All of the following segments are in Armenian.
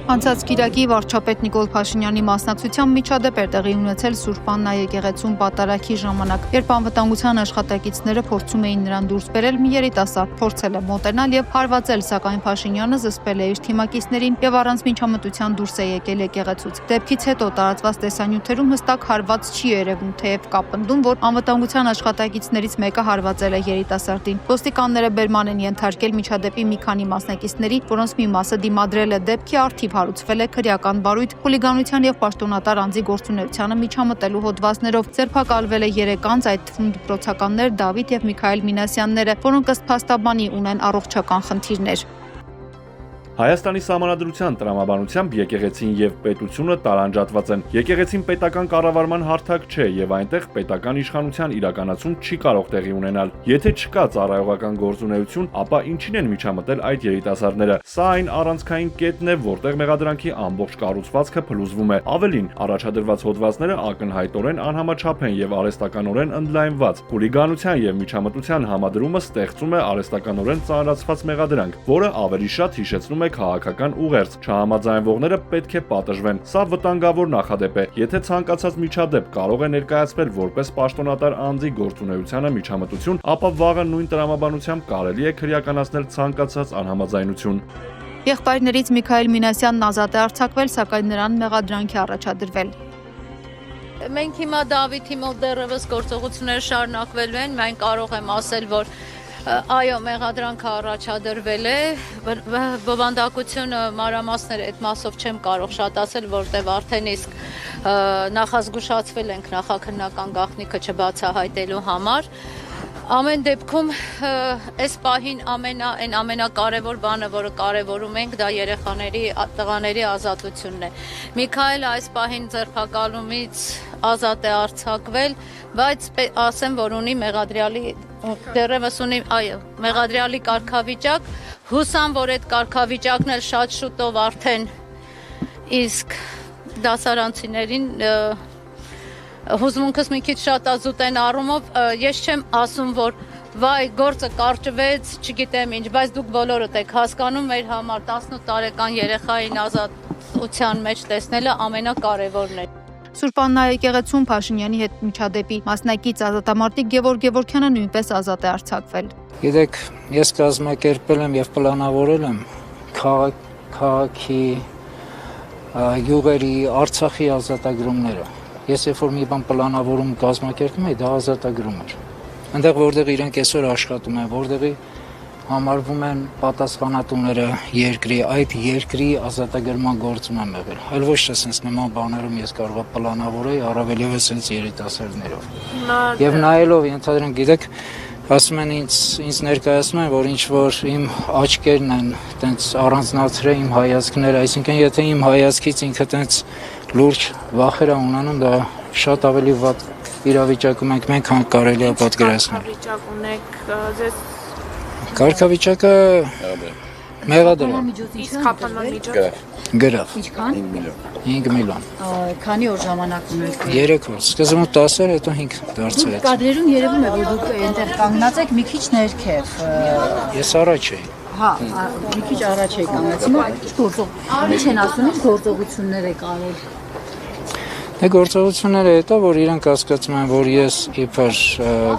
Անցած կիրակի վարչապետ Նիկոլ Փաշինյանի մասնակցությամբ միջադեպ էր տեղի ունեցել Սուրբ Աննա եկեղեցում պատարագի ժամանակ, երբ անվտանգության աշխատակիցները փորձում էին նրան դուրս բերել, մի երիտասարդ փորձել է մոտենալ եւ հարվածել, սակայն Փաշինյանը զսպել է իր թիմակիցներին եւ առանց միջամտության դուրս է եկել եկեղեցուց։ Դեպքից հետո տարածված տեսանյութերում հստակ հարված չի երևում, թեև կա պնդում, որ անվտանգության աշխատակիցներից մեկը հարվածել է երիտասարդին։ Ոստիկանները բերման են ենթարկել միջադեպի մի քանի մասնակիցների, որոնց մի մասը դիմադրել է դեպքի արդիվ հարուցվել է քրեական բարույթ, խուլիգանության եւ պաշտոնատար անձի գործունեությանը միջամտելու հոդվածներով։ Ձերբակալվել է 3 անձ, այդ թվում դպրոցականներ Դավիթ եւ Միքայել Մինասյանները, որոնք ըստ փաստաբանի ունեն առողջական խնդիրներ։ Հայաստանի Սահմանադրության տրամաբանությամբ եկեղեցին եւ պետությունը տարանջատված են։ Եկեղեցին պետական կառավարման հարթակ չէ եւ այնտեղ պետական իշխանության իրականացում չի կարող տեղի ունենալ։ Եթե չկա ծառայողական գործունեություն, ապա ինչին են միջամտել այդ երիտասարդները։ Սա այն առանցքային կետն է, որտեղ մեղադրանքի ամբողջ կառուցվածքը փլուզվում է։ Ավելին, առաջադրված հոդվածները ակնհայտորեն անհամաչափ են եւ արհեստականորեն ընդլայնված։ Խուլիգանության եւ միջամտության համադրումը ստեղծում է արհեստականորեն ծանրացված մեղադրանք, որը ավելի շատ հիշեցնում է քաղաքական ուղերձ։ Չհամաձայնվողները պետք է պատժվեն։ Սա վտանգավոր նախադեպ է։ Եթե ցանկացած միջադեպ կարող է ներկայացվել որպես պաշտոնատար անձի գործունեությանը միջամտություն, ապա վաղը նույն տրամաբանությամբ կարելի է քրեականացնել ցանկացած անհամաձայնություն։ Եղբայրներից Միքայել Մինասյանն ազատ է արձակվել, սակայն նրան մեղադրանք է առաջադրվել։ Մենք հիմա Դավիթի մոտ դեռևս գործողություններ շարունակվելու են, մենք կարող եմ ասել, որ այո, մեղադրանքը առաջադրվել է, բովանդակությունը մանրամասներ այդ մասով չեմ կարող շատ ասել, որտեղ արդեն իսկ նախազգուշացվել ենք նախաքննական գաղտնիքը չբացահայտելու համար։ Ամեն դեպքում այս պահին ամենակարևոր բանը, որը կարևորում ենք, դա երեխաների, տղաների ազատությունն է։ Միքայելը այս պահին ձերբակալումից ազատ է արձակվել, բայց ասեմ, որ ունի դեռևս ունի, այո, մեղադրյալի կարգավիճակ, հուսամ, որ այդ կարգավիճակն էլ շատ շուտով արդեն իսկ դասարանցիներին հուզմունքս մի քիչ շատ ազուտ են առումով, ես չեմ ասում, որ վայ, գործը կարճվեց, չգիտեմ ինչ, բայց դուք բոլորդ եք հասկանում, մեր համար 18 տարեկան երեխային ազատության մեջ տեսնելը ամենակարևորն է։ Սուրբ Աննա եկեղեցում Փաշինյանի հետ միջադեպի մասնակից ազատամարտիկ Գևորգ Գևորգյանը նույնպես ազատ է արձակվել։ Գիտեք, ես կազմակերպել եմ եւ պլանավորել եմ քաղաքի յուղերի Արցախի ազատագրումները։ Ես երբ որ մի բան պլանավորում կազմակերպում եմ, դա ազատագրում էր։ Այնտեղ որտեղ իրենք այսօր աշխատում են, որտեղի համարվում են պատասխանատուները երկրի, այդ երկրի ազատագրման գործում եմ եղել։ Այլ ոչ թե sense նման բաներում ես կարող եմ պլանավորել, առավել եւս sense երիտասարդներով։ Եվ նայելով ենթադրենք, գիտեք, ասում են ինձ ներկայացնում են, որ ինչ որ իմ աչքերն են տենց առանձնացրել իմ հայացքները, այսինքն եթե իմ հայացքից ինքը տենց լուրջ վախեր ունենում, դա շատ ավելի վատ իրավիճակում ենք մենք, քան կարելի է պատկերացնել։ Կարգավիճակ ունեք, ձեզ կարգավիճակը մեղադրել։ իսկ խափանման միջոց Գրավ։ Ինչքան? 5 միլիոն։ Քանի օր ժամանակ ունեք։ 3 օր։ Սկզբում 10 էր, հետո 5 դարձրեց։ Կադրերում երևում է, որ դուք այնտեղ կանգնած եք մի քիչ ներքև։ Ես առաջ էի։ Հա, մի քիչ առաջ եք կանգնած։ Հիմա ինչ են ասում, ինչ գործողություններ եք արել։ Դե գործողությունները հետո, որ իրանք հասկացում են, որ ես իբր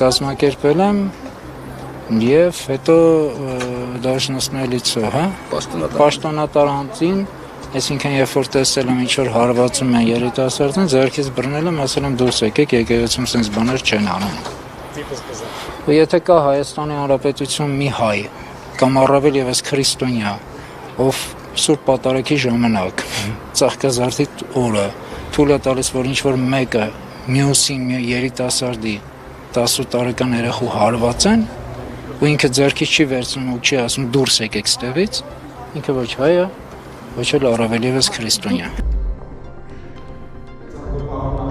կազմակերպել եմ եւ հետո դաշնացնելիցը, հա, պաշտոնատար անձին, այսինքն երբ որ տեսել եմ ինչ որ հարվածում են երիտասարդին, ձեռքից բռնել եմ, ասել եմ դուրս եկեք, եկեղեցում sense բաներ չեն անում։ Ու եթե կա Հայաստանի Հանրապետություն մի հայ կամ առավել եւս քրիստոնյա, ով Սուրբ Պատարագի ժամանակ ծաղկազարդի օրը թույլ է տալիս, որ ինչ որ մեկը մյուսին մի երիտասարդի 18 տարեկան երեխու հարվածեն, ու ինքը ձեռքից չի վերցնում ու չի ասում դուրս եկեք ստեղից, ինքը ոչ հայ է, ոչ էլ առավել եւս քրիստոնյա։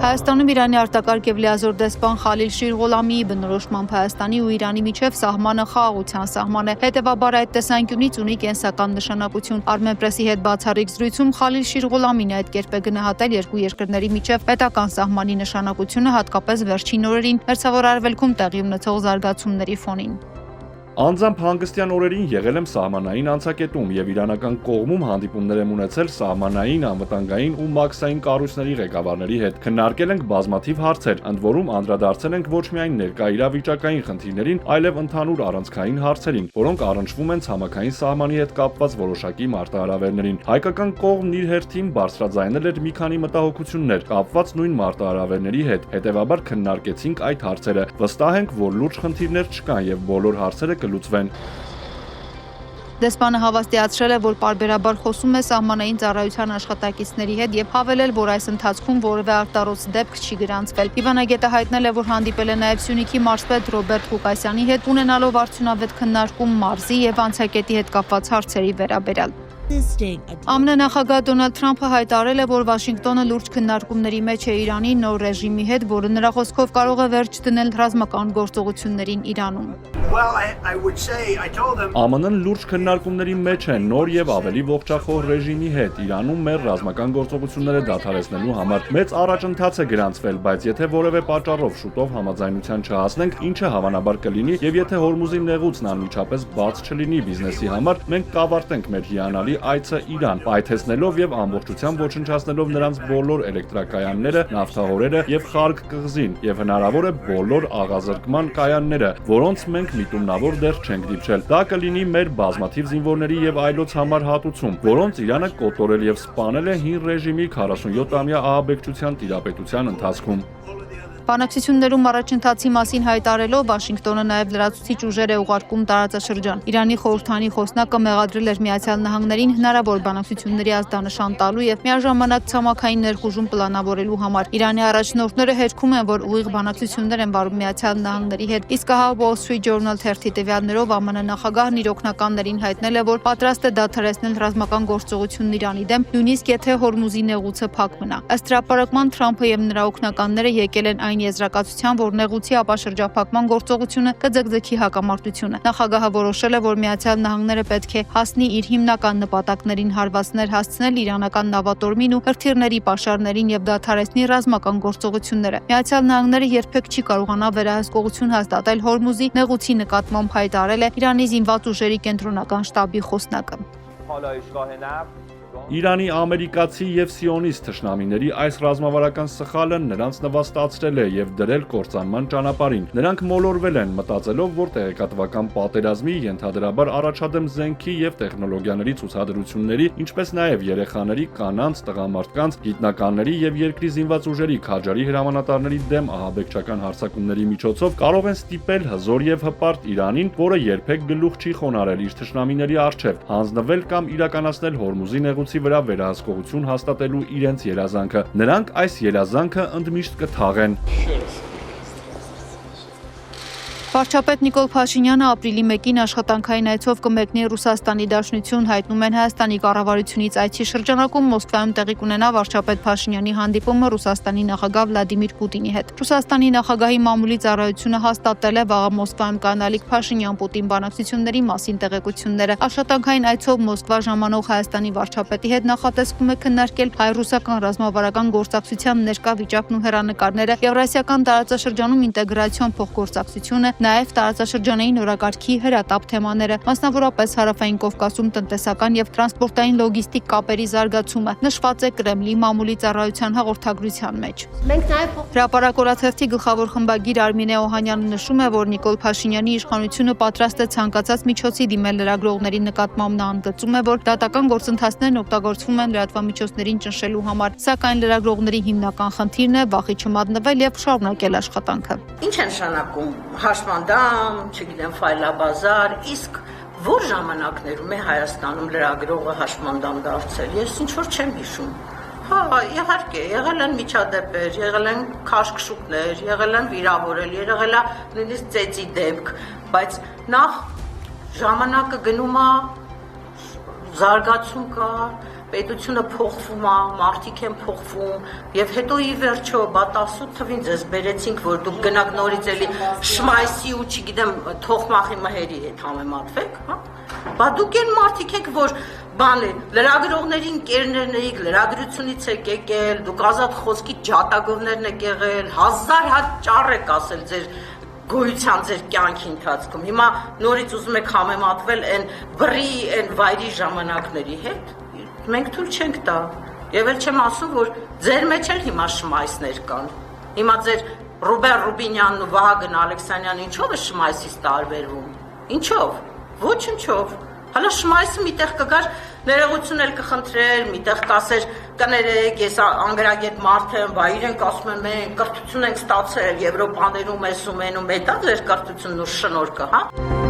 Հայաստանում Իրանի արտակարգ եւ լիազոր դեսպան Խալիլ Շիր Ղոլամիի բնորոշմամբ Հայաստանի ու Իրանի միջև սահմանը խաղաղության սահման է։ Հետևաբար այդ տեսանկյունից ունի կենսական նշանակություն։ Armenpress-ի հետ բացառիկ զրույցում Խալիլ Շիր Ղոլամին այդ կերպ է գնահատել երկու երկրների միջև պետական սահմանի նշանակությունը, հատկապես վերջին օրերին Մերձավոր Արևելքում տեղի ունեցող զարգացումների ֆոնին։ Անձամբ հանգստյան օրերին եղել եմ սահմանային անցակետում եւ իրանական կողմում հանդիպումներ եմ ունեցել սահմանային, անվտանգային ու մաքսային կառույցների ղեկավարների հետ։ Քննարկել ենք բազմաթիվ հարցեր, ընդ որում անդրադարձել ենք ոչ միայն ներկա իրավիճակային խնդիրներին, այլև ընդհանուր առանցքային հարցերին, որոնք առնչվում են ցամաքային սահմանի հետ կապված որոշակի մարտահրավերներին։ Հայկական կողմն իր հերթին բարձրաձայնել էր մի քանի մտահոգություններ կապված նույն մարտահրավերների հետ։ Հետևաբար քննարկեցինք այդ հարցերը։ Վստահ ենք, որ լուրջ խնդիրներ չկան եւ բոլոր հարցերը կլուծվեն։ Դեսպանը հավաստիացրել է, որ պարբերաբար խոսում է սահմանային ծառայության աշխատակիցների հետ եւ հավելել, որ այս ընթացքում որևէ արտարոց դեպք չի գրանցվել։ Իվանագետը հայտնել է, որ հանդիպել է նաեւ Սյունիքի մարզպետ Ռոբերտ Ղուկասյանի հետ, ունենալով արդյունավետ քննարկում մարզի եւ անցակետի հետ կապված հարցերի վերաբերյալ։ ԱՄՆ նախագահ Դոնալդ Թրամփը հայտարարել է, որ Վաշինգտոնը լուրջ քննարկումների մեջ է Իրանի նոր ռեժիմի հետ, որը նրա խոսքով կարող է վերջ դնել ռազմական գործողություններին Իրանում։ ԱՄՆ-ն լուրջ քննարկումների մեջ է նոր եւ ավելի ողջախոհ ռեժիմի հետ Իրանում մեր ռազմական գործողությունները դադարեցնելու համար։ Մեծ առաջընթաց է գրանցվել, բայց եթե որևէ պատճառով շուտով համաձայնության չհասնենք, ինչը հավանաբար կլինի, եւ եթե Հորմուզի նեղուցն անմիջապես բաց չլինի բիզնեսի համար, մենք կավարտենք մեր հիանալի այցը Իրան, պայթեցնելով եւ ամբողջությամբ ոչնչացնելով նրանց բոլոր էլեկտրակայանները, նավթահորերը եւ Խարգ կղզին եւ հնարավոր է բոլոր աղազրկման կայանները, որոնց մենք միտումնավոր դեռ չենք դիպչել։ Դա կլինի մեր բազմաթիվ զինվորների եւ այլոց համար հատուցում, որոնց Իրանը կոտորել եւ սպանել է հին ռեժիմի 47-ամյա ահաբեկչության տիրապետության ընթացքում։ Բանակցություններում առաջընթացի մասին հայտարարելով Վաշինգտոնը նաև լրացուցիչ ուժեր է ուղարկում տարածաշրջան։ Իրանի խորհրդանի խոսնակը մեղադրել էր Միացյալ Նահանգներին հնարավոր բանակցությունների ազդանշան տալու եւ միաժամանակ ցամաքային ներխուժում պլանավորելու համար։ Իրանի առաջնորդները հերքում են, որ ուղիղ բանակցություններ են վարում Միացյալ Նահանգների հետ։ Իսկ հա Wall Street Journal թերթի տվյալներով ԱՄՆ նախագահն իր օգնականներին հայտնել է, որ պատրաստ է դադարեցնել ռազմական գործողությունն Իրանի դեմ, նույնիսկ եթե Հորմուզի նեղուցը փակ մնա։ Ըստ հրապարակման Թրամփը եւ նրա օգնականները եկել են այն եզրակացության, որ նեղուցի ապաշրջափակման գործողությունը կձգձգի հակամարտությունը։ Նախագահը որոշել է, որ Միացյալ Նահանգները պետք է հասնի իր հիմնական նպատակներին հարվածներ հասցնել իրանական նավատորմին ու հրթիռների պաշարներին եւ դադարեցնի ռազմական գործողությունները։ Միացյալ Նահանգները երբեք չի կարողանա վերահսկողություն հաստատել Հորմուզի նեղուցի նկատմամբ, հայտարարել է Իրանի զինված ուժերի կենտրոնական շտաբի խոսնակը։ Իրանի ամերիկացի եւ սիոնիստ թշնամիների այս ռազմավարական սխալը նրանց նվաստացրել է եւ դրել կործանման ճանապարհին։ Նրանք մոլորվել են, մտածելով, որ տեղեկատվական պատերազմի, ենթադրաբար առաջադեմ զենքի եւ տեխնոլոգիաների ցուցադրությունների, ինչպես նաեւ երեխաների, կանանց, տղամարդկանց, գիտնականների եւ երկրի զինված ուժերի քաջարի հրամանատարների դեմ ահաբեկչական հարձակումների միջոցով կարող են ստիպել հզոր եւ հպարտ Իրանին, որը երբեք գլուխ չի խոնարհել իր թշնամիների առջև, հանձնվել կամ իրականացնել Հորմուզի նեղուցի վրա վերահսկողություն հաստատելու իրենց երազանքը։ Նրանք այս երազանքը ընդմիշտ կթաղեն։ Վարչապետ Նիկոլ Փաշինյանը ապրիլի 1-ին աշխատանքային այցով կմեկնի Ռուսաստանի Դաշնություն, հայտնում են Հայաստանի կառավարությունից։ Այցի շրջանակում Մոսկվայում տեղի կունենա վարչապետ Փաշինյանի հանդիպումը Ռուսաստանի նախագահ Վլադիմիր Պուտինի հետ։ Ռուսաստանի նախագահի մամուլի ծառայությունը հաստատել է վաղը Մոսկվայում կանալիք Փաշինյան-Պուտին բանակցությունների մասին տեղեկությունները։ Աշխատանքային այցով Մոսկվա ժամանող Հայաստանի վարչապետի հետ նախատեսվում է քննարկել հայ-ռուսական ռազմավարական գործակցության ներկա վիճակն ու հեռանկարները, Եվրասիական տարածաշրջանում ինտեգրացիոն փոխգործակցությունը, նաև տարածաշրջանային օրակարգի հրատապ թեմաները, մասնավորապես Հարավային Կովկասում տնտեսական եւ տրանսպորտային լոգիստիկ կապերի զարգացումը, նշված է Կրեմլի մամուլի ծառայության հաղորդագրության մեջ։ Հրապարակ օրաթերթի գլխավոր խմբագիր Արմինե Օհանյանը նշում է, որ Նիկոլ Փաշինյանի իշխանությունը պատրաստ է ցանկացած միջոցի դիմել լրագրողների նկատմամբ։ Նա ընդգծում է, որ դատական գործընթացներն օգտագործվում են լրատվամիջոցներին ճնշելու համար, սակայն լրագրողների հիմնական խնդիրն է վախի չմատնվել եւ շարունակել աշխատանքը։ Ինչ է նշանակում հաշմանդամ, չգիտեմ, ֆայլաբազար, իսկ որ ժամանակներում է Հայաստանում լրագրողը հաշմանդամ դարձել, ես ինչ որ չեմ հիշում։ Հա, իհարկե, եղել են միջադեպեր, եղել են քաշքշուկներ, եղել են վիրավորել, եղել է նույնիսկ ծեծի դեպք, բայց նախ ժամանակը գնում է, զարգացում կա, պետությունը փոխվում է, մարդիկ են փոխվում, եւ հետո ի վերջո բատասու թվին ձեզ բերեցինք, որ դուք գնաք նորից էլի շմայսի ու չգիտեմ թոխմախի մհերի հետ համեմատվեք, հա։ Բա դուք են մարդիկ եք, որ բան է, լրագրողների ընկերներն եք, լրագրությունից եք եկել, դուք ազատ խոսքի ջատագովներն եք եղել, 1000 հատ ճառ եք ասել ձեր գոյության ձեր կյանքի ընթացքում։ Հիմա նորից ուզում եք համեմատվել այն բռի, այն վայրի ժամանակների հետ։ Մենք թույլ չենք տա։ Եվ էլ չեմ ասում, որ ձեր մեջ էլ հիմա շմայսներ կան։ Հիմա ձեր Ռուբեն Ռուբինյանն ու Վահագն Ալեքսանյանը ինչով է շմայսից տարբերվում։ Ինչով։ Ոչնչով։ Հələ շմայսը միտեղ կգար, ներողություն էլ կխնդրեր, միտեղ կասեր, կներեք, ես անգրագետ մարդ եմ, բա իրենք ասում են, մենք կրթություն ենք ստացել Եվրոպաներում, էսում, էնում, դա ձեր կրթությունն ու շնորհքը, հա։